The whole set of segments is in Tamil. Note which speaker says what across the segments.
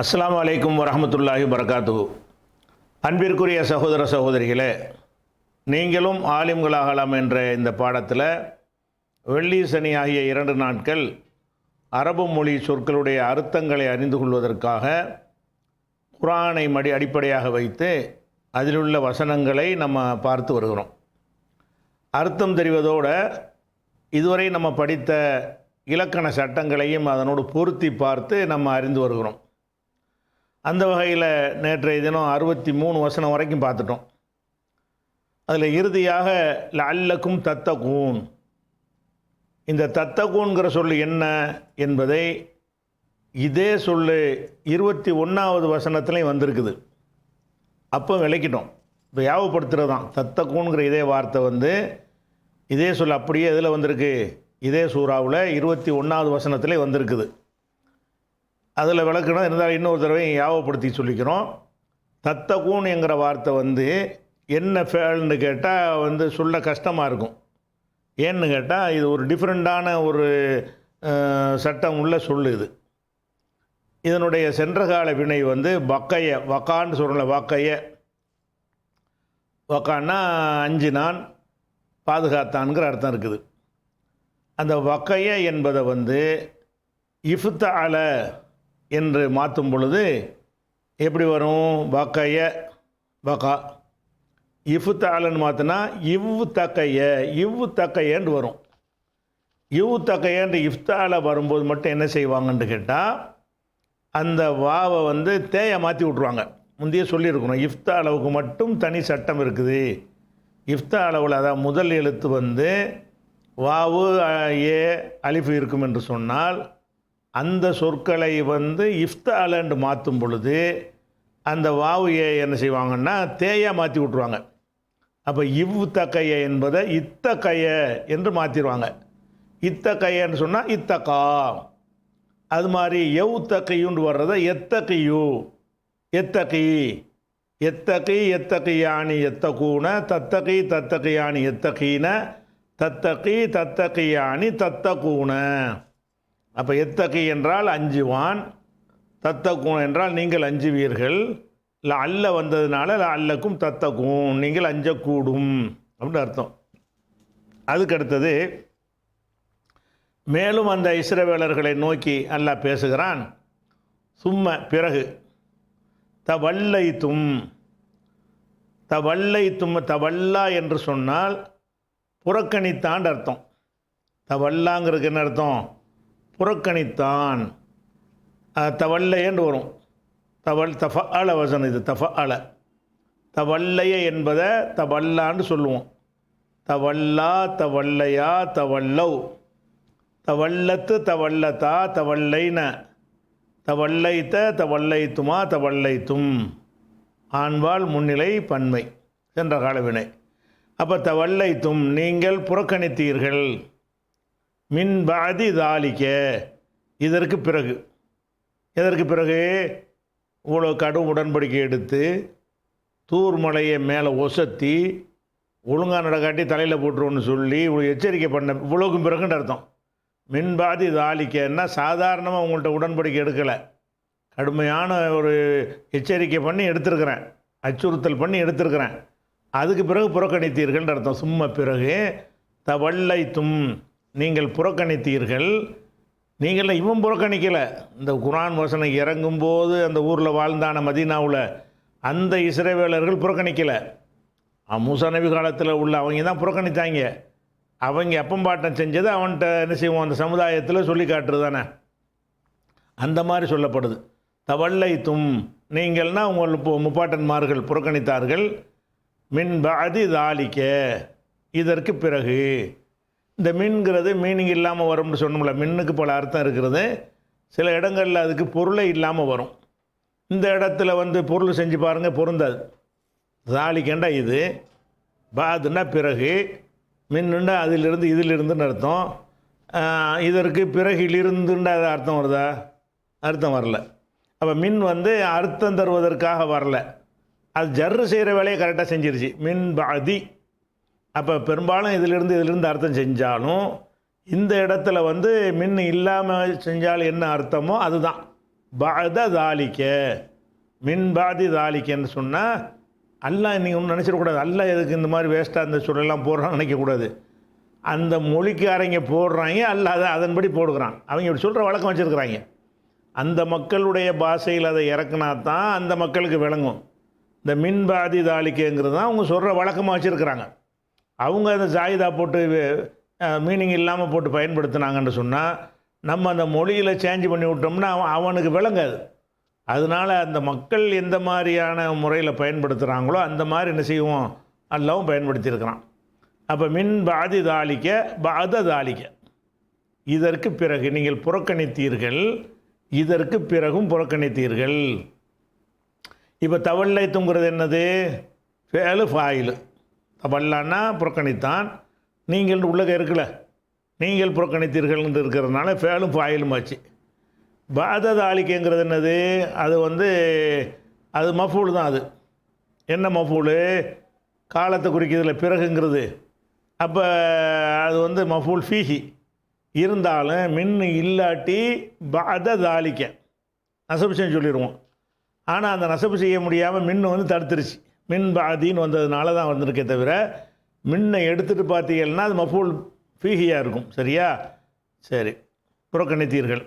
Speaker 1: அஸ்ஸலாமு அலைக்கும் வரஹ்மத்துல்லாஹி வபரகாத்துஹு. அன்பிற்குரிய சகோதர சகோதரிகளே, நீங்களும் ஆலிம்களாகலாம் என்ற இந்த பாடத்தில் வெள்ளி சனி ஆகிய 2 நாட்கள் அரபு மொழி சொற்களுடைய அர்த்தங்களை அறிந்து கொள்வதற்காக குர்ஆனை அடிப்படையாக வைத்து அதிலுள்ள வசனங்களை நம்ம பார்த்து வருகிறோம். அர்த்தம் தெரிவதோடு இதுவரை நம்ம படித்த இலக்கண சட்டங்களையும் அதனோடு பொருத்தி பார்த்து நம்ம அறிந்து வருகிறோம். அந்த வகையில் நேற்றைய தினம் 63 வசனம் வரைக்கும் பார்த்துட்டோம். அதில் இறுதியாக லஅல்லக்கும் தத்தகூன், இந்த தத்தகூன்கிற சொல் என்ன என்பதை இதே சொல் 21வது வசனத்துலையும் வந்திருக்குது. அப்போ விளக்கிட்டோம். இப்போ யாவப்படுத்துகிறது தான் தத்தகூன்கிற இதே வார்த்தை இதே சொல் அப்படியே இதில் வந்திருக்கு, இதே சூறாவில் 21வது வசனத்திலே வந்திருக்குது. அதில் விளக்கணும் இருந்தாலும் இன்னொரு தடவை யாவப்படுத்தி சொல்லிக்கிறோம். தத்தகூன் என்கிற வார்த்தை என்ன ஃபேல்னு கேட்டால் சொல்ல கஷ்டமாக இருக்கும். ஏன்னு கேட்டால் இது ஒரு டிஃப்ரெண்ட்டான ஒரு சட்டம் உள்ள சொல்லு. இதனுடைய சென்ற கால வினை வக்கைய, வக்கான்னு சொல்கிறல, வக்கைய, வக்கான்னா அஞ்சினான், பாதுகாத்தான்கிற அர்த்தம் இருக்குது. அந்த வக்கைய என்பதை இஃப்தஅல என்று மாற்றும் பொழுது எப்படி வரும்? வக்கைய வகா. இஃப்தஅலன்னு மாற்றினா இவ்வு தக்கையன்று வரும். தக்கையன்று இஃப்தஅல வரும்போது மட்டும் என்ன செய்வாங்கன்னு கேட்டால் அந்த வாவை தேயை மாற்றி விட்ருவாங்க. முந்தைய சொல்லியிருக்கணும், இஃப்த அளவுக்கு மட்டும் தனி சட்டம் இருக்குது. இஃப்த அளவில் அதாவது முதல் எழுத்து வாவு ஏ அலிஃபு இருக்கும் என்று சொன்னால் அந்த சொற்களை இஃப்த அலன்று மாற்றும் பொழுது அந்த வாவு ஏ என்ன செய்வாங்கன்னா தேயாக மாற்றி விட்ருவாங்க. அப்போ தக்கைய என்பதை இத்தக்கைய என்று மாற்றிடுவாங்க. இத்தக்கையன்னு சொன்னால் இத்தக்கா. அது மாதிரி தக்கையுன்னு வர்றதை எத்தகையு, எத்தகையானி எத்தகூன, தத்தகையானி எத்தகீன, தத்தகையானி தத்தகூன. அப்போ எத்தகி என்றால் அஞ்சுவான், தத்தகூன என்றால் நீங்கள் அஞ்சுவீர்கள், அல்ல வந்ததுனால அல்லக்கும் தத்தகூன் நீங்கள் அஞ்சக்கூடும் அப்படின்னு அர்த்தம். அதுக்கடுத்தது மேலும் அந்த இஸ்ரவேலர்களை நோக்கி அல்லாஹ் பேசுகிறான். சும்ம பிறகு தவல்லைத்தும், தவல்லா என்று சொன்னால் புறக்கணித்தான் அர்த்தம். தவல்லாங்கிறதுக்கு என்ன அர்த்தம்? புறக்கணித்தான். தவல்லையன்று வரும். தஃபஅல வசனம் இது, தஃபஅல. தவல்லைய என்பதை தவல்லான்னு சொல்லுவோம். தவல்லா, தவல்லையா, தவல்லவ், தவல்லத்து, தவல்லதா, தவல்லைன, தவல்லைத்த, தவல்லைத்துமா, தவல்லைத்தும். ஆண்பால் முன்னிலை பன்மை சென்ற காலவினை. அப்போ தவல்லைத்தும் நீங்கள் புறக்கணித்தீர்கள். மின் பாதி தாலிக்க இதற்கு பிறகு. எதற்கு பிறகு? இவ்வளோ கடும் உடன்படிக்கை எடுத்து தூர் மலையை மேலே ஒசத்தி ஒழுங்காக நடக்காட்டி தலையில் போட்டுருவோன்னு சொல்லி இவ்வளோ எச்சரிக்கை பண்ண இவ்வளோக்கும் பிறகுன்ற அர்த்தம். மின்பாதி தாலிக்கன்னா சாதாரணமாக உங்கள்கிட்ட உடன்படிக்கை எடுக்கலை, கடுமையான ஒரு எச்சரிக்கை பண்ணி எடுத்திருக்கிறேன், அச்சுறுத்தல் பண்ணி எடுத்திருக்கிறேன். அதுக்கு பிறகு புறக்கணித்தீர்கள்ன்ற அர்த்தம். சும்மா பிறகு தவல்லைத்தும் நீங்கள் புறக்கணித்தீர்கள். நீங்கள் இவன் புறக்கணிக்கலை. இந்த குர்ஆன் வசனம் இறங்கும்போது அந்த ஊரில் வாழ்ந்தான மதீனாவில் அந்த இஸ்ரவேலர்கள் புறக்கணிக்கலை. மூசா நபி காலத்தில் உள்ள அவங்க தான் புறக்கணித்தாங்க. அவங்க அப்பம்பாட்டம் செஞ்சது அவன்கிட்ட என்ன செய்வோம், அந்த சமுதாயத்தில் சொல்லி காட்டுறது தானே, அந்த மாதிரி சொல்லப்படுது. தவல்லைத்தும் நீங்கள்னா உங்கள் முப்பாட்டன்மார்கள் புறக்கணித்தார்கள். மின் பாதி தாலிக்க இதற்கு பிறகு. இந்த மின்கிறது மீனிங் இல்லாமல் வரும்னு சொன்னோம்ல. மின்னுக்கு பல அர்த்தம் இருக்கிறது. சில இடங்களில் அதுக்கு பொருளே இல்லாமல் வரும். இந்த இடத்துல பொருள் செஞ்சு பாருங்கள், பொருந்தாது. தாலிக்கண்டா இது, பாதுன்னா பிறகு, மின்னுண்டா அதிலிருந்து இதிலிருந்துன்னு அர்த்தம். இதற்கு பிறகிலிருந்துண்டா அது அர்த்தம் வருதா? அர்த்தம் வரல. அப்போ மின் அர்த்தம் தருவதற்காக வரல, அது ஜர்ரு செய்கிற வேலையை கரெக்டாக செஞ்சிருச்சு. மின் பாதி. அப்போ பெரும்பாலும் இதிலிருந்து அர்த்தம் செஞ்சாலும் இந்த இடத்துல மின் இல்லாமல் செஞ்சால் என்ன அர்த்தமோ அதுதான். பஅத தாலிக்க, மின் பாதி தாலிக்கன்னு சொன்னால் அல்லாஹ் நீங்கள் ஒன்றும் நினச்சிடக்கூடாது. அல்லாஹ் எதுக்கு இந்த மாதிரி வேஸ்ட்டாக இந்த சொல்லலாம் போடுறான்னு நினைக்கக்கூடாது. அந்த மொழிக்காரங்க போடுறாங்க, அல்லாஹ் அதை அதன்படி போடுகிறான். அவங்க இப்படி சொல்கிற வழக்கம் வச்சுருக்குறாங்க. அந்த மக்களுடைய பாஷையில் அதை இறக்குனா தான் அந்த மக்களுக்கு விளங்கும். இந்த மின் பாதி தாலிக்கங்கிறது தான் அவங்க சொல்கிற வழக்கமாக வச்சுருக்குறாங்க. அவங்க அந்த ஜாயிதா போட்டு மீனிங் இல்லாமல் போட்டு பயன்படுத்தினாங்கன்னு சொன்னால் நம்ம அந்த மொழியில் சேஞ்ச் பண்ணி விட்டோம்னா அவனுக்கு விளங்காது. அதனால் அந்த மக்கள் எந்த மாதிரியான முறையில் பயன்படுத்துகிறாங்களோ அந்த மாதிரி என்ன செய்வோம், அல்லாவும் பயன்படுத்தியிருக்கிறான். அப்போ மின் பாதி தாலிக்க பாத தாலிக்க, இதற்கு பிறகு நீங்கள் புறக்கணித்தீர்கள், இதற்கு பிறகும் புறக்கணித்தீர்கள். இப்போ தவல்லைத்துங்கிறது என்னது, ஃபேலு ஃபாயிலு. தவல்லான்னா புறக்கணித்தான், நீங்கள் உள்ளக இருக்கல, நீங்கள் புறக்கணித்தீர்கள் என்று இருக்கிறதுனால ஃபேலும் ஃபாயிலும் ஆச்சு. பாத தாலிக்கங்கிறது என்னது, அது அது மஃபூல் தான். அது என்ன மஃபூல், காலத்தை குறிக்கிறதுல பிறகுங்கிறது. அப்போ அது மஃபூல் ஃபீஹி இருந்தாலும் மின் இல்லாட்டி பாத தாலிக்க நசபு செய்ய சொல்லிடுவோம். ஆனால் அந்த நசபு செய்ய முடியாமல் மின்னு தடுத்துருச்சு. மின் பாதின்னு வந்ததுனால தான் வந்திருக்கே தவிர, மின்னை எடுத்துகிட்டு பார்த்தீங்கன்னா அது மஃபூல் ஃபீஹியாக இருக்கும். சரியா? சரி, புறக்கணித்தீர்கள்.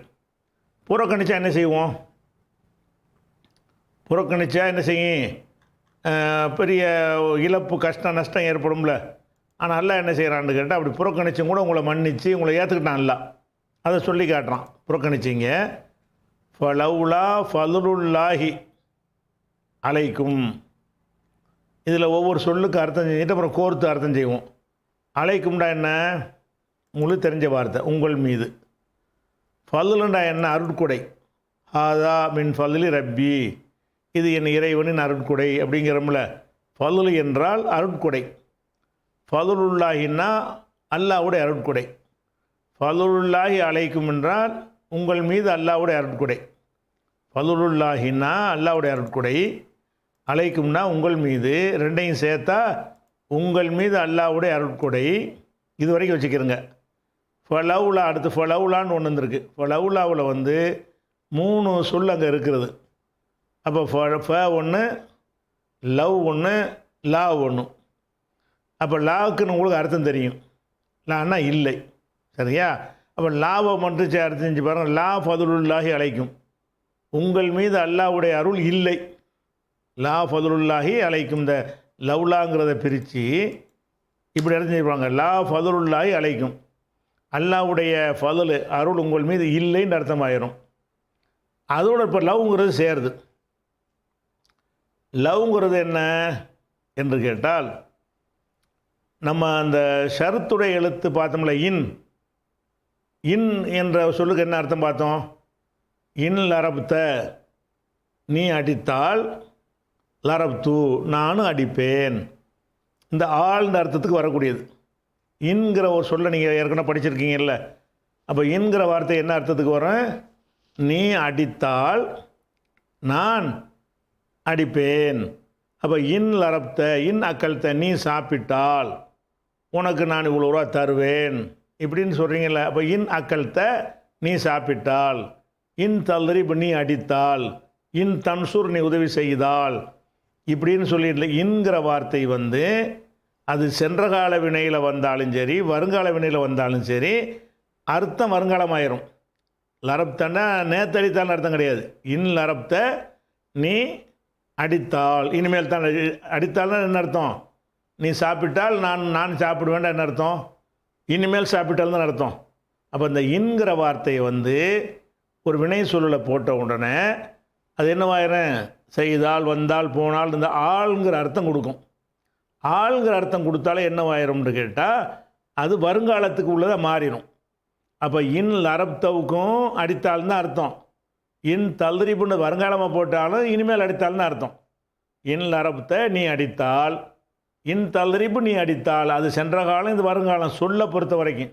Speaker 1: புறக்கணித்தா என்ன செய்வோம், புறக்கணித்தா என்ன செய்யும், பெரிய இழப்பு கஷ்டம் நஷ்டம் ஏற்படும்ல. ஆனால் அல்லாஹ் என்ன செய்கிறான்னு கேட்டால், அப்படி புறக்கணிச்சும் கூட உங்களை மன்னித்து உங்களை ஏற்றுக்கிட்டான் அல்லாஹ். அதை சொல்லி காட்டுறான். புறக்கணிச்சிங்க ஃபலவுலா ஃபலுல்லாஹி அலைக்கும். இதில் ஒவ்வொரு சொல்லுக்கு அர்த்தம் செஞ்சுட்டு அப்புறம் கோர்த்து அர்த்தம் செய்வோம். அலைக்கும்டா என்ன, உங்களுக்கு தெரிஞ்ச வார்த்தை, உங்கள் மீது. ஃபலுண்டா என்ன, அருட்கொடை. ஹாதா மின் ஃபலுலி ரப்பி, இது என் இறைவனின் அருட்கொடை அப்படிங்கிறோம்ல. ஃபலுல் என்றால் அருட்கொடை. ஃபலுல்லாஹின்னா அல்லாஹ்வுடைய அருட்கொடை. ஃபலுல்லாஹி அலைக்கும் என்றால் உங்கள் மீது அல்லாஹ்வுடைய அருட்கொடை. ஃபலுல்லாஹின்னா அல்லாஹ்வுடைய அருட்கொடை, அலைக்கும்னா உங்கள் மீது, ரெண்டையும் சேர்த்தா உங்கள் மீது அல்லாஹ்வுடைய அருட்கொடை. இது வரைக்கும் வச்சுக்கிறங்க. ஃபலவுலா, அடுத்து ஃபலவுலான்னு ஒன்று வந்திருக்கு. ஃபலவுலாவில் 3 சொல் அங்கே இருக்கிறது. அப்போ ஃப ஒன்று, லவ் ஒன்று, லா ஒன்று. அப்போ லாவுக்குன்னு உங்களுக்கு அர்த்தம் தெரியும். லான்னா இல்லை. சரியா? அப்போ லாவை மட்டும் அர்த்தம் செஞ்சு பாருங்கள். லா ஃபதுலுல்லாஹி அலைக்கும், உங்கள் மீது அல்லாஹ்வுடைய அருள் இல்லை. லா ஃபதுலுல்லாஹி அலைக்கும். இந்த லவ்லாங்கிறத பிரித்து இப்படி அர்த்தம் செய்வாங்க. லா ஃபதுலுல்லாஹி அலைக்கும், அல்லாஹ்வுடைய ஃபதுல் அருள் உங்கள் மீது இல்லைன்னு அர்த்தமாயிரும். அதோடு இப்போ லவ்ங்கிறது சேருது. லவ்ங்கிறது என்ன என்று கேட்டால், நம்ம அந்த ஷருத்துடைய எழுத்து பார்த்தோம்ல, இன். இன் என்ற சொல்லுக்கு என்ன அர்த்தம் பார்த்தோம், இன் லரப்த, நீ அடித்தால், லரப்து நானும் அடிப்பேன். இந்த ஆழ்ந்த அர்த்தத்துக்கு வரக்கூடியது. இன்கிற ஒரு சொல்ல நீங்கள் ஏற்கனவே படிச்சிருக்கீங்கல்ல. அப்போ இன்கிற வார்த்தை என்ன அர்த்தத்துக்கு வரும், நீ அடித்தால் நான் அடிப்பேன். அப்போ இன் லரப்த, இன் அக்கல்த்த, நீ சாப்பிட்டால் உனக்கு நான் இவ்வளோ ரூபா தருவேன் இப்படின்னு சொல்கிறீங்கல்ல. அப்போ இன் அக்கல்த்த, நீ சாப்பிட்டால், இன் தல்ரிப், நீ அடித்தால், இன் தன்சூர், நீ உதவி செய்தால், இப்படின்னு சொல்லிடல. இன்கிற வார்த்தை அது சென்ற கால வினையில் வந்தாலும் சரி, வருங்கால வினையில் வந்தாலும் சரி, அர்த்தம் வருங்காலமாயிரும். லரப்தன்னா நேத்தடித்தால்னு அர்த்தம் கிடையாது. இன் லரப்த, நீ அடித்தால், இனிமேல் தான் அடித்தால்னா என்ன அர்த்தம், நீ சாப்பிட்டால் நான் சாப்பிடுவேன்டா என்ன அர்த்தம், இனிமேல் சாப்பிட்டால் தான் அர்த்தம். அப்போ இந்த இன்கிற வார்த்தையை ஒரு வினை சொல்லில் போட்ட உடனே அது என்னவாயிரும், செய்தால், வந்தால், போனால், இந்த ஆள்ங்கிற அர்த்தம் கொடுக்கும். ஆள்ங்கிற அர்த்தம் கொடுத்தாலே என்னவாயிரும்னு கேட்டால் அது வருங்காலத்துக்கு உள்ளதாக மாறிடும். அப்போ இன் லரப்தவுக்கும் அடித்தால்னு அர்த்தம். இன் தல்ரிப்புன்னு வருங்காலமாக போட்டாலும் இனிமேல் அடித்தால்னு அர்த்தம். இன் லரப்த, நீ அடித்தால், இன் தல்ரிப்பு, நீ அடித்தால், அது சென்ற காலம், இது வருங்காலம். சொல்ல பொறுத்த வரைக்கும்,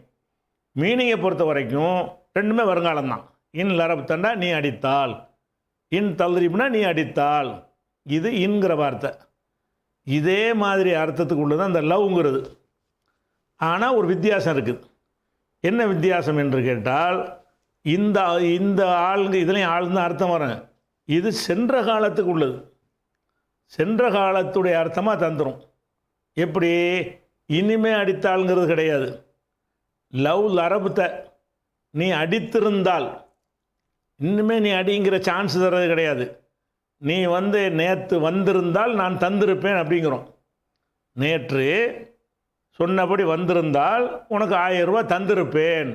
Speaker 1: மீனிங்கை பொறுத்த வரைக்கும் ரெண்டுமே வருங்காலம்தான். இன் லரப்தண்டா நீ அடித்தால், இன் தல்ரிப்புனா நீ அடித்தால், இது இன்கிற வார்த்தை. இதே மாதிரி அர்த்தத்துக்கு உள்ளது அந்த லவ்ங்கிறது. ஆனால் ஒரு வித்தியாசம் இருக்குது. என்ன வித்தியாசம் என்று கேட்டால், இந்த இந்த ஆளுங்க இதுலேயும் ஆளுன்னு அர்த்தம் வரும். இது சென்ற காலத்துக்கு உள்ளது, சென்ற காலத்துடைய அர்த்தமாக தந்துடும். எப்படி? இனிமே அடித்தாளுங்கிறது கிடையாது. லவ் லரபுத்த, நீ அடித்திருந்தால், இன்னுமே நீ அடிங்கிற சான்ஸ் தர்றது கிடையாது. நீ நேற்று வந்திருந்தால் நான் தந்திருப்பேன் அப்படிங்கிறோம். நேற்று சொன்னபடி வந்திருந்தால் உனக்கு 1000 ரூபா தந்திருப்பேன்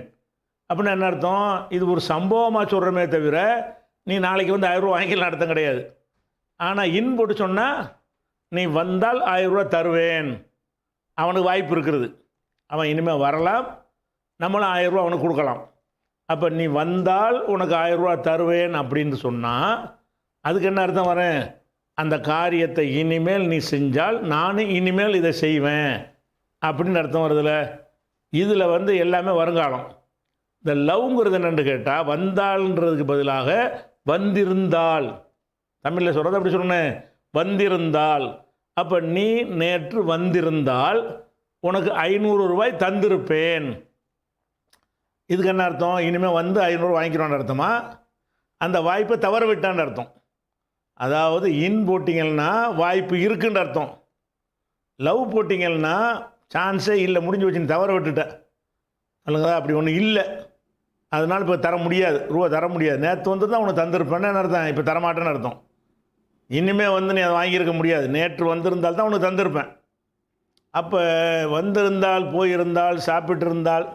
Speaker 1: அப்படின்னு என்ன அர்த்தம்? இது ஒரு சம்பவமாக சொல்கிறோமே தவிர நீ நாளைக்கு 1000 ரூபா வாங்கிக்கலாம் அர்த்தம் கிடையாது. ஆனால் இன் போட்டு சொன்னால் நீ வந்தால் 1000 ரூபா தருவேன், அவனுக்கு வாய்ப்பு இருக்கிறது. அவன் இனிமேல் வரலாம், நம்மளும் 1000 ரூபா அவனுக்கு கொடுக்கலாம். அப்போ நீ வந்தால் உனக்கு 1000 ரூபா தருவேன் அப்படின்னு சொன்னால் அதுக்கு என்ன அர்த்தம் வரேன்? அந்த காரியத்தை இனிமேல் நீ செஞ்சால் நானும் இனிமேல் இதை செய்வேன் அப்படின்னு அர்த்தம் வருதுல்ல. இதில் எல்லாமே வருங்காலம். இந்த லவ்ங்கிறது என்னென்னு கேட்டால், வந்தால்ன்றதுக்கு பதிலாக வந்திருந்தால், தமிழில் சொல்கிறது அப்படி சொன்னேன், வந்திருந்தால். அப்போ நீ நேற்று வந்திருந்தால் உனக்கு 500 ரூபாய் தந்திருப்பேன். இதுக்கு என்ன அர்த்தம்? இனிமேல் 500 வாங்கிக்கிறோன்னு அர்த்தமா? அந்த வாய்ப்பை தவற விட்டான்னு அர்த்தம். அதாவது இன் போட்டிங்கன்னா வாய்ப்பு இருக்குன்ற அர்த்தம். லவ் போட்டிங்கன்னா சான்ஸே இல்லை, முடிஞ்சு வச்சு தவற விட்டுட்டேன் அல்லங்களா, அப்படி ஒன்றும் இல்லை, அதனால் இப்போ தர முடியாது, ரூபா தர முடியாது. நேற்று தான் உனக்கு தந்திருப்பேன்னு அர்த்தம், இப்போ தரமாட்டேன்னு அர்த்தம். இனிமேல் நீ அதை வாங்கியிருக்க முடியாது, நேற்று வந்திருந்தால் தான் உனக்கு தந்திருப்பேன். அப்போ வந்திருந்தால், போயிருந்தால், சாப்பிட்டிருந்தால்,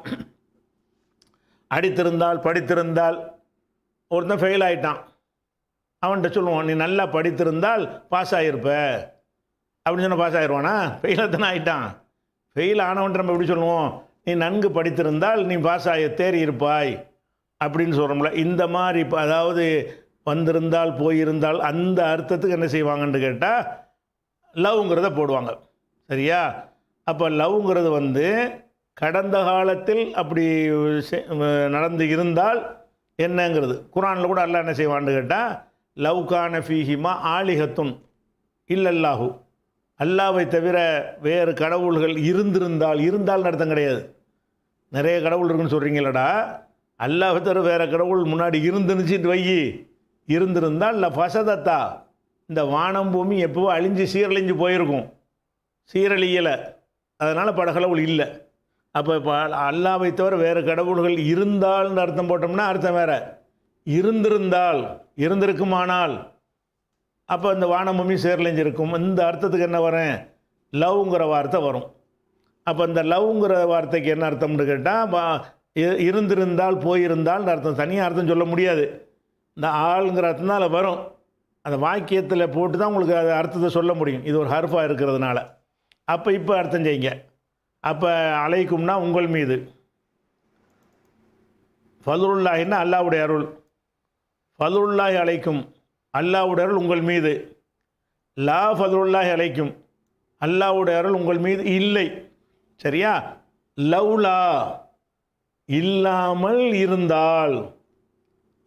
Speaker 1: அடித்திருந்தால், படித்திருந்தால், ஒருத்தன் ஃபெயில் ஆகிட்டான், அவன்கிட்ட சொல்லுவான் நீ நல்லா படித்திருந்தால் பாஸ் ஆகிருப்ப அப்படின்னு சொன்னால் பாஸ் ஆகிடுவானா? ஃபெயிலாக தானே ஆகிட்டான். ஃபெயில் ஆனவன்ட்டு நம்ம எப்படி சொல்லுவோம்? நீ நன்கு படித்திருந்தால் நீ பாஸ் ஆகி தேறி இருப்பாய் அப்படின்னு சொல்கிறோம்ல. இந்த மாதிரி இப்போ அதாவது வந்திருந்தால், போயிருந்தால், அந்த அர்த்தத்துக்கு என்ன செய்வாங்கன்னு கேட்டால் லவ்ங்கிறத போடுவாங்க. சரியா? அப்போ லவ்ங்கிறது கடந்த காலத்தில் அப்படி நடந்து இருந்தால் என்னங்கிறது குரானில் கூட அல்லாஹ் என்ன செய்வான்னு கேட்டால், லவ்கான ஃபீஹிமா ஆலிஹத்துன் இல்லல்லாஹு, அல்லாவை தவிர வேறு கடவுள்கள் இருந்திருந்தால், இருந்தால் அர்த்தம் கிடையாது. நிறைய கடவுள் இருக்குன்னு சொல்கிறீங்களடா, அல்லாவை தவிர வேறு கடவுள் முன்னாடி இருந்துருந்துச்சிட்டு வை, இருந்திருந்தால் இல்லை ஃபசதத்தா, இந்த வானம் பூமி எப்போவோ அழிஞ்சு சீரழிஞ்சு போயிருக்கும், சீரழியலை, அதனால் பல கடவுள் இல்லை. அப்போ இப்போ அல்லாவை தவிர வேறு கடவுள்கள் இருந்தால்னு அர்த்தம் போட்டோம்னா அர்த்தம் வேறு. இருந்திருந்தால், இருந்திருக்குமானால், அப்போ இந்த வானபூமி சீரழிஞ்சிருக்கும், இந்த அர்த்தத்துக்கு என்ன வரும்? லவ்ங்கிற வார்த்தை வரும். அப்போ இந்த லவ்ங்கிற வார்த்தைக்கு என்ன அர்த்தம்னு கேட்டால், இருந்திருந்தால், போயிருந்தால்னு அர்த்தம். தனியாக அர்த்தம் சொல்ல முடியாது, இந்த ஆளுங்கிற அர்த்தம் தான் அதில் வரும். அந்த வாக்கியத்தில் போட்டு தான் உங்களுக்கு அது அர்த்தத்தை சொல்ல முடியும், இது ஒரு ஹர்ஃபாக இருக்கிறதுனால. அப்போ இப்போ அர்த்தம் செய்யுங்க. அப்போ அலைக்கும்னா உங்கள் மீது, ஃபதுலுல்லாஹின்னா அல்லாவுடைய அருள், ஃபதுலுல்லாஹி அலைக்கும் அல்லாவுடைய அருள் உங்கள் மீது, லா ஃபதுலுல்லாஹி அலைக்கும் அல்லாவுடைய அருள் உங்கள் மீது இல்லை. சரியா? லவ்லா இல்லாமல் இருந்தால்,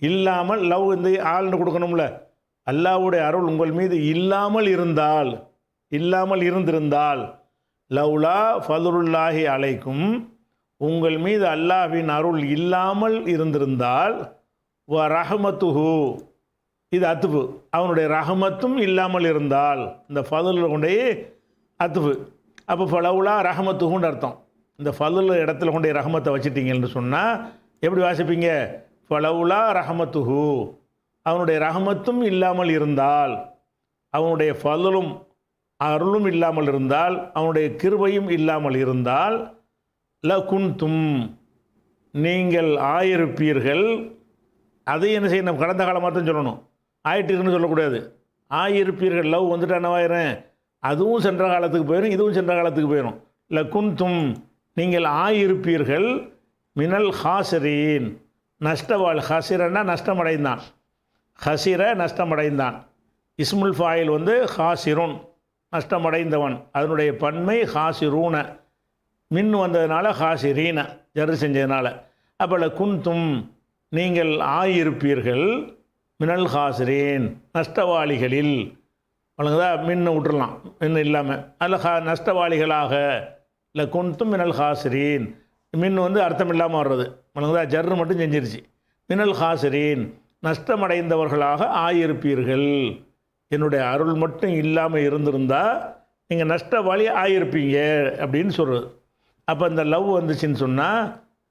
Speaker 1: இல்லாமல் லவ் இந்த ஆள்னு கொடுக்கணும்ல, அல்லாவுடைய அருள் உங்கள் மீது இல்லாமல் இருந்தால், இல்லாமல் இருந்திருந்தால், லவ்லா ஃபதுலுல்லாஹி அலைக்கும் உங்கள் மீது அல்லாஹ்வின் அருள் இல்லாமல் இருந்திருந்தால், வ ரஹமத்துஹு இது அத்துஃபு, அவனுடைய ரஹமத்தும் இல்லாமல் இருந்தால், இந்த ஃபதுல் கொண்டே அத்துஃபு. அப்போ ஃபலவுலா ரஹமத்துஹுன்னு அர்த்தம். இந்த ஃபதுல் இடத்துல கொண்டே ரஹமத்தை வச்சுட்டீங்கன்னு சொன்னால் எப்படி வாசிப்பீங்க? ஃபலவுலா ரஹமத்துஹு, அவனுடைய ரஹமத்தும் இல்லாமல் இருந்தால், அவனுடைய ஃபதுலும் அருளும் இல்லாமல் இருந்தால், அவனுடைய கிருபையும் இல்லாமல் இருந்தால், லகுன்தும் நீங்கள் ஆயிருப்பீர்கள். அதையும் என்ன செய்யணும்? கடந்த காலமாக தான் சொல்லணும், ஆயிட்டுருக்குன்னு சொல்லக்கூடாது. ஆயிருப்பீர்கள், லவ் வந்துட்டு என்னவாயிரும்? அதுவும் சென்ற காலத்துக்கு போயிடும், இதுவும் சென்ற காலத்துக்கு போயிடும். லகுன்தும் நீங்கள் ஆயிருப்பீர்கள், மினல் ஹாசிரீன் நஷ்டவாள். ஹசிரன்னா நஷ்டமடைந்தான், ஹசிர நஷ்டமடைந்தான். இஸ்முல் ஃபாயில் ஹாசிருன் நஷ்டமடைந்தவன், அதனுடைய பன்மை ஹாசிரூன, மின் வந்ததுனால ஹாசிரீன ஜர்ரு செஞ்சதுனால. அப்போ குன்தும் நீங்கள் ஆயிருப்பீர்கள், மினல் ஹாசிரீன் நஷ்டவாளிகளில். வழங்குதா? மின்னு விட்டுறலாம், மின்னு இல்லாமல் அதில் நஷ்டவாளிகளாக. இல்லை குன்தும் மினல் ஹாசிரீன், மின் அர்த்தம் இல்லாமல் வர்றது. வழங்குதா? ஜர்ரு மட்டும் செஞ்சிருச்சு, மினல் ஹாசிரீன், நஷ்டமடைந்தவர்களாக ஆயிருப்பீர்கள். என்னுடைய அருள் மட்டும் இல்லாமல் இருந்திருந்தால் நீங்கள் நஷ்டவாளி ஆகியிருப்பீங்க அப்படின்னு சொல்கிறது. அப்போ இந்த லவ் வந்துச்சுன்னு சொன்னால்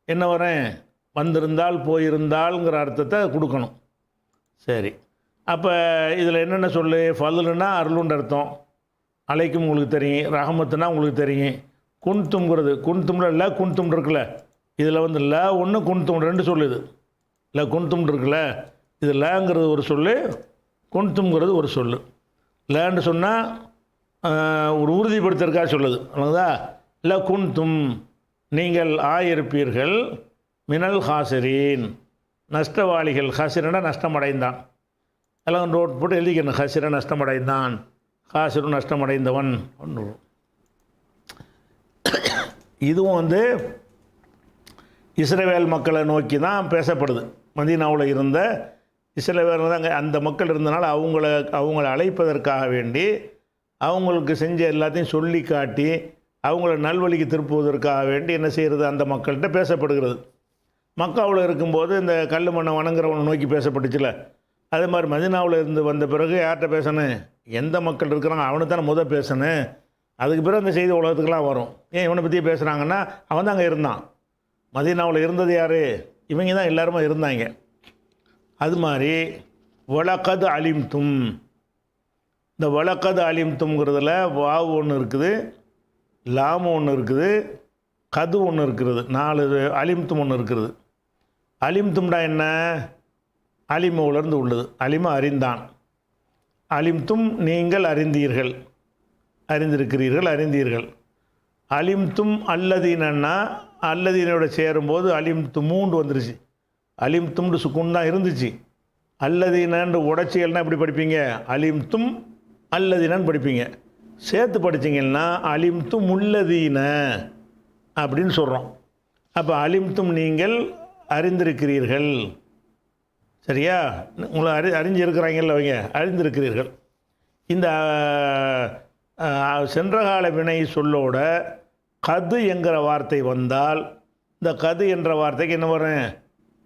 Speaker 1: என்ன வரேன், வந்திருந்தால் போயிருந்தால்ங்கிற அர்த்தத்தை கொடுக்கணும். சரி, அப்போ இதில் என்னென்ன சொல்லு, ஃபதுலுன்னா அருளுன்ற அர்த்தம், அலைக்கும் உங்களுக்கு தெரியும், ரஹமத்துனா உங்களுக்கு தெரியும், குன்தும்ங்கிறது குன்தும்ல இல்லை குன்தும் இருக்குல்ல, இதில் வந்து ல ஒன்று குன்தும் ரெண்டு சொல்லுது. இல்லை குன்தும் இருக்குல்ல, இது லேங்கிறது ஒரு சொல்லு, குன்தும்ங்கிறது ஒரு சொல்லு. லேன்னு சொன்னால் ஒரு உறுதிப்படுத்துறதுக்காக சொல்லுது. அவ்வளோதா. இல்லை குன்தும், நீங்கள் ஆயிருப்பீர்கள், மினல் ஹாசிரீன், நஷ்டவாளிகள். ஹாசிரனா நஷ்டமடைந்தான், எல்லாம் நோட் போட்டு எழுதிக்கணும். ஹசிர நஷ்டமடைந்தான், ஹாசிரும் நஷ்டமடைந்தவன் ஒன்று. இதுவும் வந்து இஸ்ரவேல் மக்களை நோக்கி தான் பேசப்படுது. மதீனாவில் இருந்த இஸ்ரவேல் தான் அந்த மக்கள் இருந்தனால அவங்கள அழைப்பதற்காக வேண்டி அவங்களுக்கு செஞ்ச எல்லாத்தையும் சொல்லி காட்டி அவங்கள நல்வழிக்கு திருப்புவதற்காக வேண்டி என்ன செய்கிறது, அந்த மக்கள்கிட்ட பேசப்படுகிறது. மக்காவில் இருக்கும்போது இந்த கல் மண்ணை வணங்குறவனை நோக்கி பேசப்பட்டுச்சுல, அதே மாதிரி மதீனாவில் இருந்து வந்த பிறகு யார்கிட்ட பேசணும், எந்த மக்கள் இருக்கிறாங்க அவனுக்கு தானே பேசணும். அதுக்கு பிறகு அந்த செய்தி உலகத்துக்கெலாம் வரும். ஏன் இவனை பற்றி பேசுகிறாங்கன்னா அவன் தான் அங்கே இருந்தான். மதீனாவில் இருந்தது யார், இவங்க தான் எல்லாருமே இருந்தாங்க. அது மாதிரி வலக்கது அலிம்தும், இந்த வலக்கது அலிம்தும்ங்கிறதுல வாவு ஒன்று இருக்குது, லாமு ஒன்று இருக்குது, கது ஒன்று இருக்கிறது, 4 அலிம்தும் ஒன்று இருக்கிறது. அலிம்தும்டா என்ன, அலிமோவிலிருந்து உள்ளது. அலிம அறிந்தான், அலிம்தும் நீங்கள் அறிந்தீர்கள், அறிந்தீர்கள். அலிம்தும் அல்லதீனன்னா அல்லதீனோட சேரும்போது அலிம்துமூண்டு வந்துருச்சு. அலிம்தும்னு சுக்குன் தான் இருந்துச்சு. அல்லதீனன்று உடச்சியல்னா எப்படி படிப்பீங்க, அலிம்தும் அல்லதீனன்னு படிப்பீங்க. சேர்த்து படிச்சிங்கன்னா அலிம்தும் உள்ளதீன அப்படின்னு சொல்கிறோம். அப்போ அலிம்தும் நீங்கள் அறிந்திருக்கிறீர்கள், சரியா, உங்களை அறிஞ்சிருக்கிறாங்கல்ல, அவங்க அறிந்திருக்கிறீர்கள். இந்த சென்றகால வினை சொல்லோட கது என்கிற வார்த்தை வந்தால், இந்த கது என்ற வார்த்தைக்கு என்ன வரும்,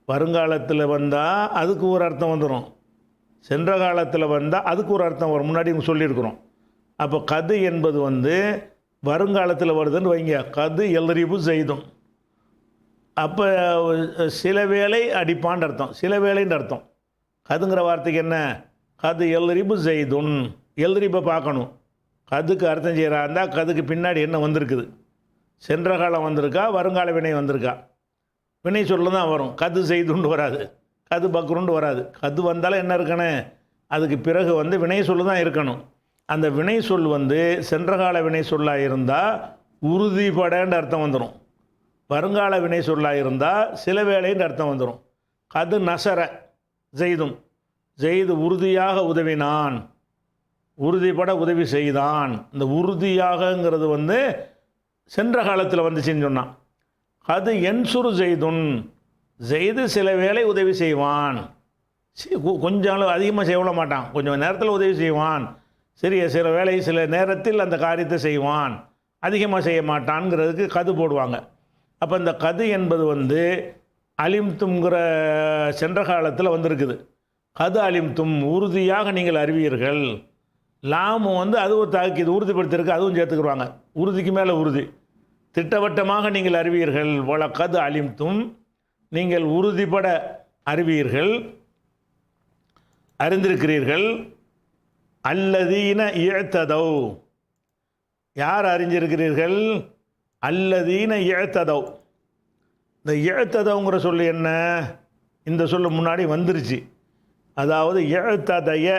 Speaker 1: வருங்காலத்தில் வந்தால் அதுக்கு ஒரு அர்த்தம் வந்துடும், சென்ற காலத்தில் வந்தால் அதுக்கு ஒரு அர்த்தம் வரும். முன்னாடி சொல்லியிருக்கிறோம். அப்போ கது என்பது வந்து வருங்காலத்தில் வருதுன்னு வைங்க, கது எல்ரிபு செய்தும். அப்போ சில வேளை அடிப்பான்னு அர்த்தம், சில வேளைன்னு அர்த்தம். கதுங்கிற வார்த்தைக்கு என்ன, கது எல்ரிபு செய்துன், எல்ரிப்பை பார்க்கணும். கதுக்கு அர்த்தம் செய்கிறா இருந்தால் கதுக்கு பின்னாடி என்ன வந்திருக்குது, சென்ற காலம் வந்திருக்கா, வருங்கால வினை வந்திருக்கா. வினை சொல்ல தான் வரும், கது செய்துண்டு வராது, கது பக்ருண்டு வராது. கது வந்தாலும் என்ன இருக்கணும், அதுக்கு பிறகு வந்து வினை சொல்லு தான் இருக்கணும். அந்த வினை சொல் வந்து சென்ற கால வினை சொல்லாக இருந்தால் உறுதிப்படன்னு அர்த்தம் வந்துடும், வருங்கால வினை சொல்லாக இருந்தால் சில வேளைன்னு அர்த்தம் வந்துடும். கது நசர செய்தும், செய்து உறுதியாக உதவினான், உறுதிப்பட உதவி செய்தான். இந்த உறுதியாகங்கிறது வந்து சென்ற காலத்தில் வந்துச்சுன்னு சொன்னான். அது என்சுரு செய்துன், செய்து சில வேளை உதவி செய்வான், கொஞ்சம் அளவு அதிகமாக செய்ய மாட்டான், கொஞ்சம் நேரத்தில் உதவி செய்வான், சரி, சில வேளை சில நேரத்தில் அந்த காரியத்தை செய்வான், அதிகமாக செய்ய மாட்டான்ங்கிறதுக்கு கது போடுவாங்க. அப்போ இந்த கது என்பது வந்து அலிம்தும்ங்கிற சென்ற காலத்தில் வந்திருக்குது. கது அலிம்தும், உறுதியாக நீங்கள் அறிவீர்கள். லாமு வந்து அது ஒரு தாக்கி உறுதிப்படுத்தியிருக்கு, அதுவும் சேர்த்துக்குருவாங்க. உறுதிக்கு மேலே உறுதி, திட்டவட்டமாக நீங்கள் அறிவீர்கள். வலக்கது அலிம்தும், நீங்கள் உறுதிப்பட அறிவீர்கள், அறிந்திருக்கிறீர்கள். அல்லதீன இழத்ததோ, யார் அறிஞ்சிருக்கிறீர்கள், அல்லதீன இழத்ததோ. இந்த இழத்ததோங்கிற சொல்லு என்ன, இந்த சொல்லு முன்னாடி வந்துருச்சு. அதாவது இழத்ததைய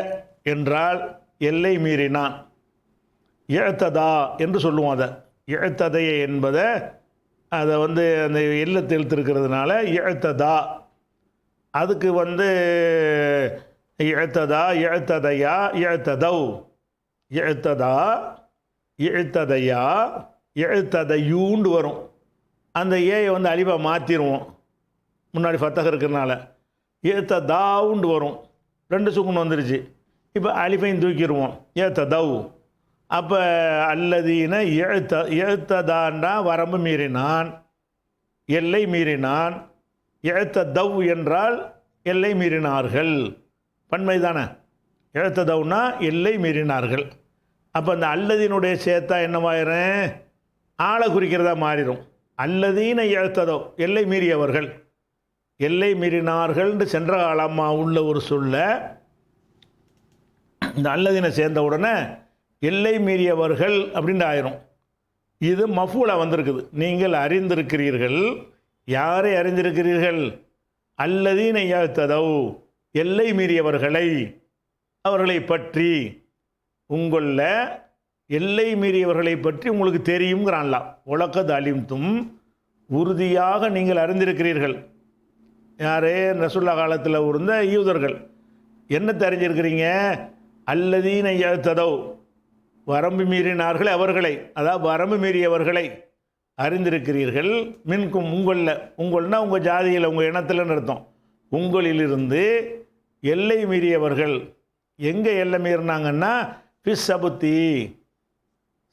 Speaker 1: என்றால் எல்லை மீறினான், இழத்ததா என்று சொல்லுவோம். அதை இழத்ததைய என்பதை அதை வந்து அந்த எல்லத்தை எழுத்திருக்கிறதுனால இழத்ததா, அதுக்கு வந்து இழத்ததா, இழத்ததையா, இழத்ததௌ, இழத்ததா, இழத்ததையா, இழத்ததையூண்டு வரும். அந்த ஏயை வந்து அலிபா மாற்றிடுவோம், முன்னாடி ஃபத்தக இருக்கிறதுனால இழத்ததாவுண்டு வரும். 2 சுக்குன்னு வந்துருச்சு. இப்போ அலிஃபையும் தூக்கிடுவோம், ஏத்ததௌ. அப்போ அல்லதீன எழுத்ததான்னா வரம்பு மீறினான், எல்லை மீறினான். எழுத்ததவ் என்றால் எல்லை மீறினார்கள். பன்மை தானே. எழுத்ததவுன்னா எல்லை மீறினார்கள். அப்போ அந்த அல்லதீனுடைய சேர்த்தா என்னவாயிரும்? ஆளை குறிக்கிறதா மாறிடும். அல்லதீன எழுத்ததோ எல்லை மீறியவர்கள், எல்லை மீறினார்கள்னு சென்ற காலமாக உள்ள ஒரு சொல்ல இந்த அல்லதீனை சேர்ந்த உடனே எல்லை மீறியவர்கள் அப்படின்னு ஆயிரும். இது மஃபூலாக வந்திருக்குது. நீங்கள் அறிந்திருக்கிறீர்கள். யாரை அறிந்திருக்கிறீர்கள்? அல்லதீன எழுத்ததோ எல்லை மீறியவர்களை, அவர்களை பற்றி. உங்களில் எல்லை மீறியவர்களை பற்றி உங்களுக்கு தெரியுங்கிறான்ல. உலகத் அலிம்தும், உறுதியாக நீங்கள் அறிந்திருக்கிறீர்கள். யாரே ரசூல்லா காலத்தில் இருந்த யூதர்கள் என்ன தெரிஞ்சிருக்கிறீங்க? அல்லதீன எழுத்ததோ வரம்பு மீறினார்கள் அவர்களை, அதாவது வரம்பு மீறியவர்களை அறிந்திருக்கிறீர்கள். மின்கும் உங்களில், உங்கள்னா உங்கள் ஜாதியில் உங்கள் இனத்தில்னு அர்த்தம். உங்களிலிருந்து எல்லை மீறியவர்கள். எங்கே எல்லை மீறினாங்கன்னா ஃபிஸ் சபுத்தி,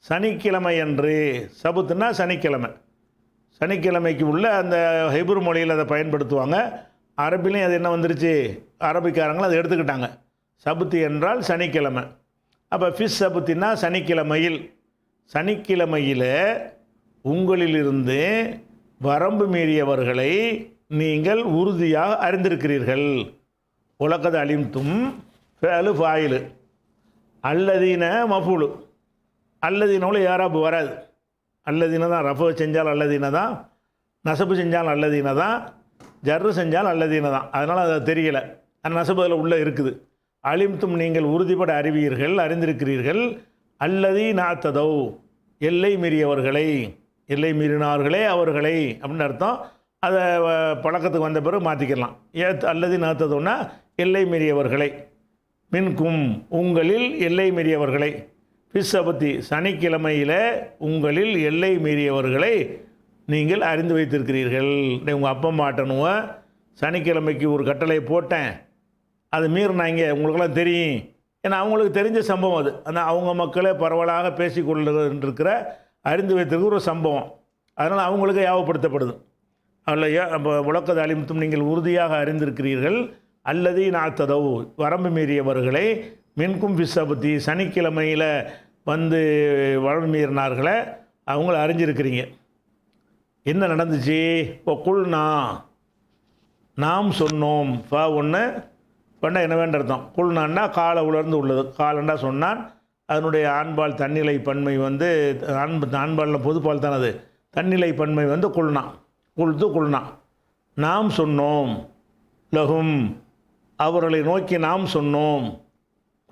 Speaker 1: சனிக்கிழமை அன்று. சபுத்துனா சனிக்கிழமை. சனிக்கிழமைக்கு உள்ள அந்த ஹைப்ரு மொழியில் அதை பயன்படுத்துவாங்க. அரபிலையும் அது என்ன வந்துருச்சு, அரபிக்காரங்களும் அதை எடுத்துக்கிட்டாங்க. சபுத்தி என்றால் சனிக்கிழமை. அப்போ ஃபிஸ் சபுத்தின்னா சனிக்கிழமையில். சனிக்கிழமையில் உங்களிலிருந்து வரம்பு மீறியவர்களை நீங்கள் உறுதியாக அறிந்திருக்கிறீர்கள். உலகத் அலிம்தும் ஃபேலு ஃபாயிலு, அல்லதீன மஃபூலு. அல்லதீனோட யாராப்பு வராது. அல்லதீன தான். ரஃபு செஞ்சால் அல்லதீன தான், நசபு செஞ்சால் அல்லதீன தான், ஜர்ரு செஞ்சால் அல்லதீன தான். அதனால் அது தெரியலை. அந்த நசபு அதில் உள்ளே இருக்குது. அலிம்தும் நீங்கள் உறுதிப்பட அறிவீர்கள், அறிந்திருக்கிறீர்கள். அல்லதீ நாத்ததோ எல்லை மீறியவர்களை, எல்லை மீறினார்களே அவர்களை அப்படின்னு அர்த்தம். அதை பழக்கத்துக்கு வந்த பிறகு மாற்றிக்கலாம். அல்லதீ நாத்ததோன்னா எல்லை மீறியவர்களை. மின்கும் உங்களில் எல்லை மீறியவர்களை. பிஸ்ஸபத்தி சனிக்கிழமையில் உங்களில் எல்லை மீறியவர்களை நீங்கள் அறிந்து வைத்திருக்கிறீர்கள். உங்கள் அப்பம் மாட்டணுவ சனிக்கிழமைக்கு ஒரு கட்டளை போட்டேன், அது மீறினாங்க, உங்களுக்கெல்லாம் தெரியும். ஏன்னா அவங்களுக்கு தெரிஞ்ச சம்பவம் அது. ஆனால் அவங்க மக்களே பரவலாக பேசிக்கொண்டிருக்கிற அறிந்து வைத்திருக்கிற ஒரு சம்பவம். அதனால் அவங்களுக்கு யாவப்படுத்தப்படுது. அதில் அப்போ உலகத் அலிம்தும் நீங்கள் உறுதியாக அறிந்திருக்கிறீர்கள். அல்லதீ நாத்ததோ வரம்பு மீறியவர்களை. மின்கும் பிஸ்ஸபத்தி சனிக்கிழமையில் வந்து வரம்பு மீறினார்களே அவங்கள அறிஞ்சிருக்கிறீங்க. என்ன நடந்துச்சு? இப்போ குல்னா நாம் சொன்னோம். ஃபா ஒன்று பண்ண என்ன வேண்ட அர்த்தம். குல்னான்னா காலை உலர்ந்து உள்ளது. காலண்டா சொன்னான். அதனுடைய ஆண்பால் தன்னிலை பன்மை வந்து ஆண்பாலில் பொதுப்பால் தான். அது தன்னிலை பன்மை வந்து குல்னா. குல்து குல்னா நாம் சொன்னோம். லகும் அவர்களை நோக்கி நாம் சொன்னோம்.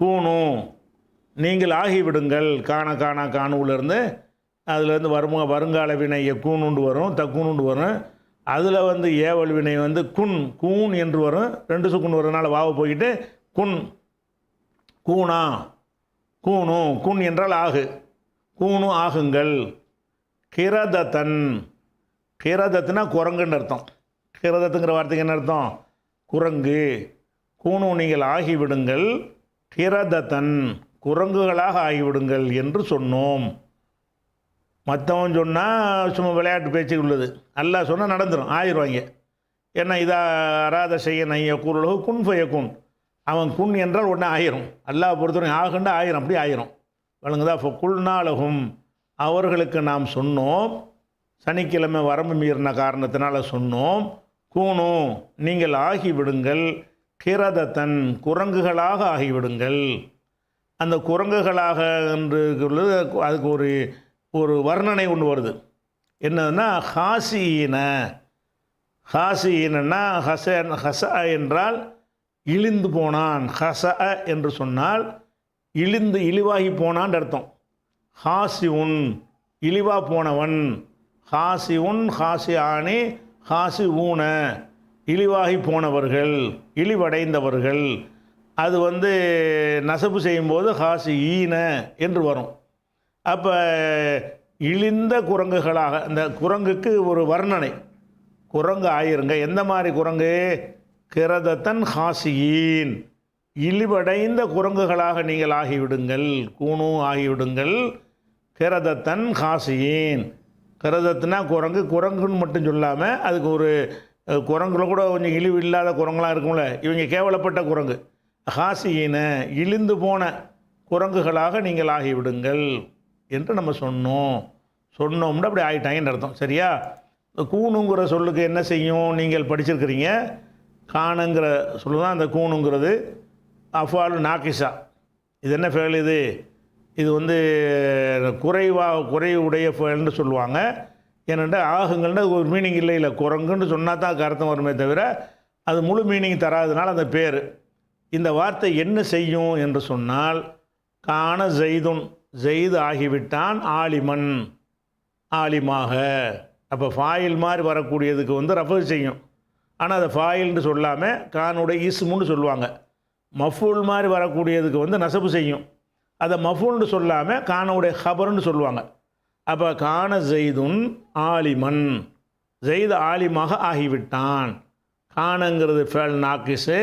Speaker 1: கூணு நீங்கள் ஆகிவிடுங்கள். காணூலேருந்து அதுலேருந்து வருங்கால வினை கூணுண்டு வரும், தக்கூணுண்டு வரும். அதில் வந்து ஏவல் வினை வந்து கூன் என்று வரும். 2 சுக்குன் வரதுனால வாவ போய்கிட்டு குன், கூணா, கூணு. குன் என்றால் ஆகு. கூணு ஆகுங்கள். கிரதத்தன், கிரதத்துனா குரங்குன்னு அர்த்தம். கிரதத்துங்கிற வார்த்தைக்கு என்ன அர்த்தம்? குரங்கு. கூணு நீங்கள் ஆகிவிடுங்கள். கிரதத்தன் குரங்குகளாக ஆகிவிடுங்கள் என்று சொன்னோம். மற்றவன் சொன்னால் சும்மா விளையாட்டு பேச்சுக்கு உள்ளது. அல்லாஹ் சொன்னால் நடந்துடும், ஆயிடுவாங்க. ஏன்னா இதா அராத செய்ய நைய கூறலகு குன் ஃபய குன். அவன் குன் என்றால் உடனே ஆயிரும். அல்லாஹ் பொறுத்தவரை ஆகுண்டா ஆயிரும், அப்படி ஆயிரும். வழங்குதா? இப்போ குல்நாளகும் அவர்களுக்கு நாம் சொன்னோம். சனிக்கிழமை வரம்பு மீறின காரணத்தினால சொன்னோம். கூணு நீங்கள் ஆகிவிடுங்கள். கிரதத்தன் குரங்குகளாக ஆகிவிடுங்கள். அந்த குரங்குகளாக என்று அதுக்கு ஒரு வர்ணனை ஒன்று வருது. என்னதுன்னா ஹாசியின. ஹாசியினா ஹச என்றால் இழிந்து போனான். ஹச என்று சொன்னால் இழிவாகி போனான் அர்த்தம். ஹாசி உன் இழிவா போனவன். ஹாசி உன் ஹாசி ஆனி ஹாசி ஊன இழிவாகி போனவர்கள், இழிவடைந்தவர்கள். அது வந்து நசபு செய்யும்போது ஹாசி ஈன என்று வரும். அப்போ இழிந்த குரங்குகளாக, இந்த குரங்குக்கு ஒரு வர்ணனை. குரங்கு ஆயிருங்க. எந்த மாதிரி குரங்கு? கிரதத்தன் ஹாசியின் இழிவடைந்த குரங்குகளாக நீங்கள் ஆகிவிடுங்கள். கூணு ஆகிவிடுங்கள். கிரதத்தன் ஹாசியின். கிரதத்துனா குரங்கு. குரங்குன்னு மட்டும் சொல்லாமல் அதுக்கு ஒரு குரங்குல கூட கொஞ்சம் இழிவு இல்லாத குரங்களாக இருக்கும்ல, இவங்க கேவலப்பட்ட குரங்கு. ஹாசியின இழிந்து போன குரங்குகளாக நீங்கள் ஆகிவிடுங்கள் என்று நம்ம சொன்னோம்னா அப்படி ஆகிட்டாங்கன்னு அர்த்தம். சரியா? இந்த கூணுங்கிற சொல்லுக்கு என்ன செய்யும், நீங்கள் படிச்சிருக்கிறீங்க. காணுங்கிற சொல்லு தான் அந்த கூணுங்கிறது அஃபாலு நாக்கிசா. இது என்ன ஃபேல் இது வந்து குறைவுடைய ஃபேல்னு சொல்லுவாங்க. ஏனென்றா ஆகுங்கள்னு ஒரு மீனிங் இல்லை குரங்குன்னு சொன்னால் தான் அதுக்கு அர்த்தம் வருமே தவிர அது முழு மீனிங் தராதனால அந்த பேர். இந்த வார்த்தை என்ன செய்யும் என்று சொன்னால், காண ஜெய்துன் ஜெய்து ஆகிவிட்டான், ஆலிமன் ஆலிமாக. அப்போ ஃபாயில் மாதிரி வரக்கூடியதுக்கு வந்து ரஃபு செய்யும். ஆனால் அதை ஃபாயில்னு சொல்லாமல் கானுடைய இஸ்முன்னு சொல்லுவாங்க. மஃபூல் மாதிரி வரக்கூடியதுக்கு வந்து நசபு செய்யும். அதை மஃபூல்னு சொல்லாமல் கானுடைய ஹபர்னு சொல்லுவாங்க. அப்போ கான ஜெய்துன் ஆலிமன், ஜெய்து ஆலிமாக ஆகிவிட்டான். கானங்கிறது ஃபேல் நாக்கிஸு,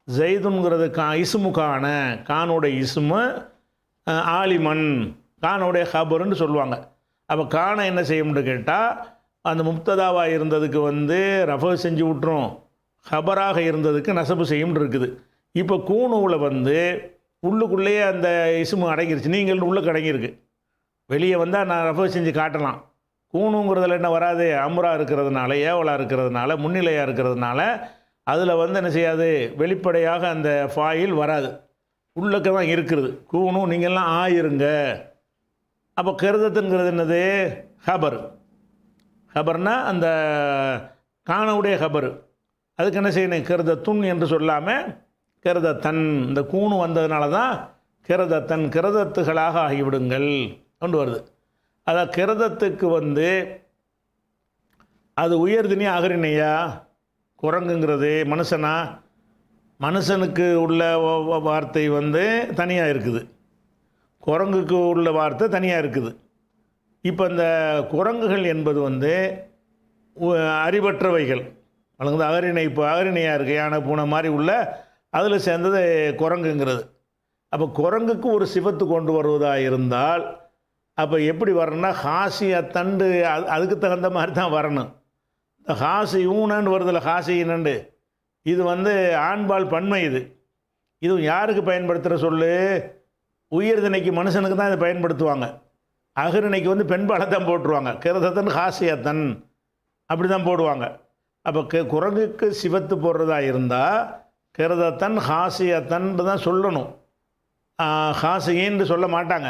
Speaker 1: ஜெய்துங்கிறது இஸ்மு கானுடைய இஸ்மு, ஆலிமன் கானுடைய ஹபர்னு சொல்லுவாங்க. அப்போ கான என்ன செய்யும்னு கேட்டால், அந்த முப்ததாவாக இருந்ததுக்கு வந்து ரஃபு செஞ்சு விட்டுரும், ஹபராக இருந்ததுக்கு நசபு செய்யும் இருக்குது. இப்போ கூணுவில் வந்து உள்ளுக்குள்ளேயே அந்த இஸ்மு அடங்கிருச்சு, நீங்கள் உள்ளுக்கு அடங்கியிருக்கு. வெளியே வந்தால் நான் ரஃபு செஞ்சு காட்டலாம். கூணுங்கிறதுல என்ன வராது, அம்ரா இருக்கிறதுனால, ஏவலாக இருக்கிறதுனால, முன்னிலையாக இருக்கிறதுனால அதில் வந்து என்ன செய்யாது, வெளிப்படையாக அந்த ஃபாயில் வராது, உள்ளக்க தான் இருக்கிறது. கூணும் நீங்கள்லாம் ஆயிருங்க. அப்போ கருதத்துங்கிறது என்னது, ஹபர். ஹபர்னால் அந்த காணவுடைய ஹபர். அதுக்கு என்ன செய்யணும், கருதத்துன் என்று சொல்லாமல் கருதத்தன். இந்த கூணு வந்ததுனால தான் கருதத்தன் கருதத்துகளாக ஆகிவிடுங்கள் கொண்டு வருது. அதான் கருதத்துக்கு வந்து அது உயர்தினியா அகரிணையா, குரங்குங்கிறது மனுஷனா, மனுஷனுக்கு உள்ள வார்த்தை வந்து தனியாக இருக்குது, குரங்குக்கு உள்ள வார்த்தை தனியாக இருக்குது. இப்போ இந்த குரங்குகள் என்பது வந்து அறிவற்றவைகள், வழங்குது அகரிணை. இப்போ அகரிணையாக இருக்குது, யானை பூனை மாதிரி உள்ள அதில் சேர்ந்தது குரங்குங்கிறது. அப்போ குரங்குக்கு ஒரு சிவத்து கொண்டு வருவதாக இருந்தால் அப்போ எப்படி வரணும்னா, ஹாசிய தண்டு அதுக்கு தகுந்த மாதிரி தான் வரணும். இந்த ஹாசி ஊனன்னு வருதில்ல, ஹாசின்னு, இது வந்து ஆண்பால் பன்மை. இது யாருக்கு பயன்படுத்துகிற சொல்லு, உயர்திணைக்கு மனுஷனுக்கு தான் இதை பயன்படுத்துவாங்க. அகரிணைக்கு வந்து பெண்பாலை தான் போட்டுருவாங்க. கிரதத்தன் ஹாசியத்தன் அப்படி தான் போடுவாங்க. அப்போ குரங்குக்கு சிவத்து போடுறதா இருந்தால் கிரதத்தன் ஹாசியத்தன் தான் சொல்லணும், ஹாசின்னு சொல்ல மாட்டாங்க.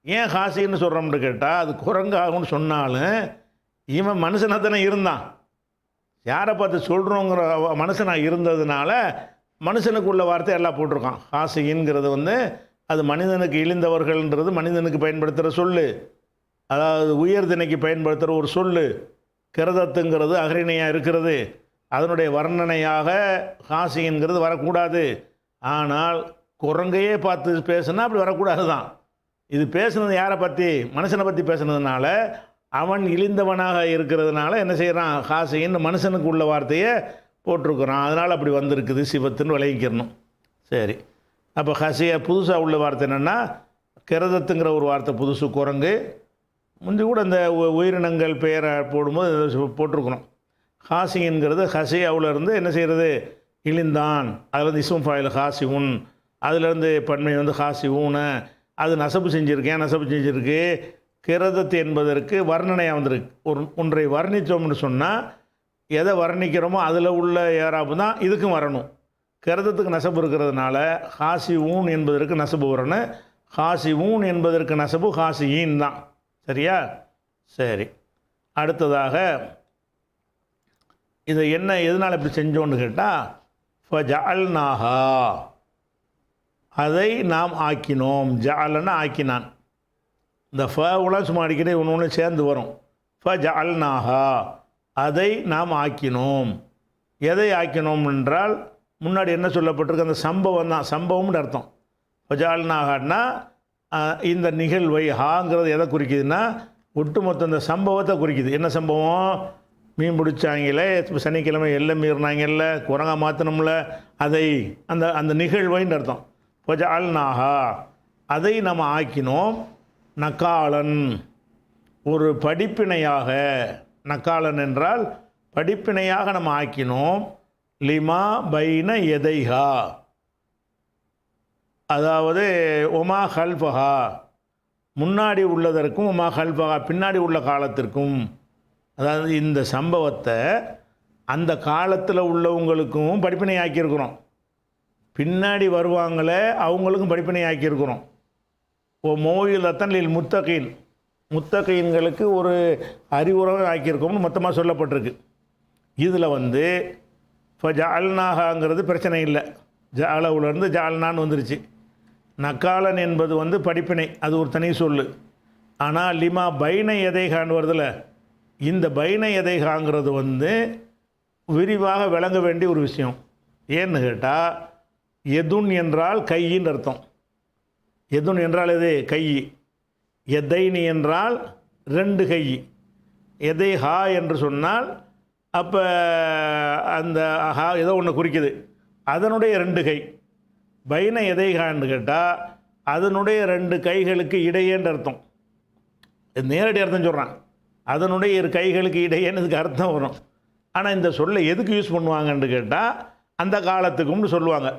Speaker 1: ஏன் ஹாசின்னு சொல்கிறோம்னு கேட்டால், அது குரங்கு ஆகும்னு சொன்னாலும் இவன் மனுஷனாக தானே இருந்தான், யாரை பார்த்து சொல்கிறோங்கிற மனுஷனாக இருந்ததுனால மனுஷனுக்கு உள்ள வார்த்தை எல்லாம் போட்டிருக்கான். ஹாசிங்கிறது வந்து அது மனிதனுக்கு இழிந்தவர்கள்ன்றது மனிதனுக்கு பயன்படுத்துகிற சொல்லு, அதாவது உயர்திணைக்கு பயன்படுத்துகிற ஒரு சொல்லு. கிரதத்துங்கிறது அகரிணையாக இருக்கிறது, அதனுடைய வர்ணனையாக ஹாசிங்கிறது வரக்கூடாது. ஆனால் குரங்கையே பார்த்து பேசுனா அப்படி வரக்கூடாது தான். இது பேசுனது யாரை பற்றி, மனுஷனை பற்றி பேசுனதுனால அவன் இழிந்தவனாக இருக்கிறதுனால என்ன செய்கிறான், ஹாசின்னு மனுஷனுக்கு உள்ள வார்த்தையை போட்டிருக்கிறான். அதனால் அப்படி வந்திருக்குது சிவத்துன்னு விளங்கிக்கிறணும். சரி, அப்போ ஹசிய புதுசாக உள்ள வார்த்தை என்னென்னா, கிரதத்துங்கிற ஒரு வார்த்தை புதுசு, குரங்கு. முந்தி கூட இந்த உயிரினங்கள் பெயரை போடும்போது போட்டிருக்கணும். ஹாசிங்கிறது ஹசியாவிலேருந்து என்ன செய்கிறது, இழிந்தான். அதில் இஸ்ம் ஃபாயில் ஹாசி உன், அதிலேருந்து பன்மை வந்து ஹாசி ஊன, அது நசபு செஞ்சுருக்கேன், நசபு செஞ்சுருக்கு. கிரதத்து என்பதற்கு வர்ணனையாக வந்திருக்கு. ஒன்றை வர்ணித்தோம்னு சொன்னால் எதை வர்ணிக்கிறோமோ அதில் உள்ள ஏறாப்பு தான் இதுக்கும் வரணும். கிரதத்துக்கு நசபு இருக்கிறதுனால ஹாசி ஊன் என்பதற்கு நசபு வரணும், ஹாசி ஊன் என்பதற்கு நசபு ஹாசியின் தான். சரியா? சரி, அடுத்ததாக இதை என்ன எதனால் இப்படி செஞ்சோன்னு கேட்டால், ஃபஜஅல்நாஹா அதை நாம் ஆக்கினோம். ஜஅலன்னா ஆக்கினான். இந்த ஃபவுலாம் சும்மா அடிக்கடி ஒன்று ஒன்று சேர்ந்து வரும். ஃபஜஅல்நாஹா அதை நாம் ஆக்கினோம். எதை ஆக்கினோம் என்றால் முன்னாடி என்ன சொல்லப்பட்டிருக்கு, அந்த சம்பவம் தான், சம்பவம்னு அர்த்தம். ஃபஜஅல்நாஹான்னா இந்த நிகழ்வை, ஹாங்கிறது எதை குறிக்குதுன்னா ஒட்டுமொத்த இந்த சம்பவத்தை குறிக்குது. என்ன சம்பவம், மீன் பிடிச்சாங்களே, சனிக்கிழமை எல்லாம் மீறினாங்கல்ல, குரங்கா மாற்றணும்ல, அதை அந்த அந்த நிகழ்வைன்னு அர்த்தம். ஃபஜஅல்நாஹா அதை நம்ம ஆக்கினோம். நக்காலன் ஒரு படிப்பினையாக, நக்காலன் என்றால் படிப்பினையாக நம்ம ஆக்கினோம். லிமா பைன எதைஹா, அதாவது ஒமா ஹல்ஃபஹா, முன்னாடி உள்ளதற்கும் ஒமா ஹல்ஃபஹா, பின்னாடி உள்ள காலத்திற்கும். அதாவது இந்த சம்பவத்தை அந்த காலத்தில் உள்ளவங்களுக்கும் படிப்பினை ஆக்கியிருக்கிறோம், பின்னாடி வருவாங்களே அவங்களுக்கும் படிப்பினை ஆக்கியிருக்கிறோம். ஓ மோயிலத்தன் லில் முத்தகீன், முத்தகீன்களுக்கு ஒரு அறிவுரை ஆக்கியிருக்கோம்னு மொத்தமாக சொல்லப்பட்டிருக்கு. இதில் வந்து இப்போ ஜால்னாகாங்கிறது பிரச்சனை இல்லை, ஜாலவுலேருந்து ஜால்னான்னு வந்துருச்சு. நக்காலன் என்பது வந்து படிப்பினை, அது ஒரு தனி சொல்லு. ஆனால் லிமா பைன எதைகான்னு வருதுல, இந்த பைன எதைகாங்கிறது வந்து விரிவாக விளங்க வேண்டிய ஒரு விஷயம். ஏன்னு கேட்டால் எதுன் என்றால் கையின்னு அர்த்தம். எதுன் என்றால் எது? கை. எதைனி என்றால் ரெண்டு கை. எதை ஹா என்று சொன்னால் அப்போ அந்த ஹா ஏதோ ஒன்று குறிக்குது, அதனுடைய ரெண்டு கை. பைன எதைகான்னு கேட்டால் அதனுடைய ரெண்டு கைகளுக்கு இடையேன்ற அர்த்தம். நேரடி அர்த்தம் சொல்கிறான், அதனுடைய இரு கைகளுக்கு இடையேன்னு இதுக்கு அர்த்தம் வரும். ஆனால் இந்த சொல்லை எதுக்கு யூஸ் பண்ணுவாங்கன்னு கேட்டால் அந்த காலத்துக்கும்னு சொல்லுவாங்க.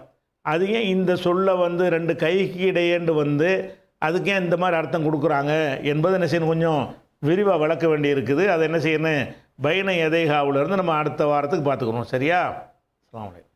Speaker 1: அது ஏன் இந்த சொல்லை வந்து ரெண்டு கைக்கு இடையேண்டு வந்து அதுக்கு ஏன் இந்த மாதிரி அர்த்தம் கொடுக்குறாங்க என்பது என்ன செய்யணும், கொஞ்சம் விரிவாக விளக்க வேண்டி இருக்குது. அதை என்ன செய்யணும், பைன எதைகாவிலேருந்து நம்ம அடுத்த வாரத்துக்கு பார்த்துக்கணும். சரியா? அஸ்ஸலாமு அலைக்கும்.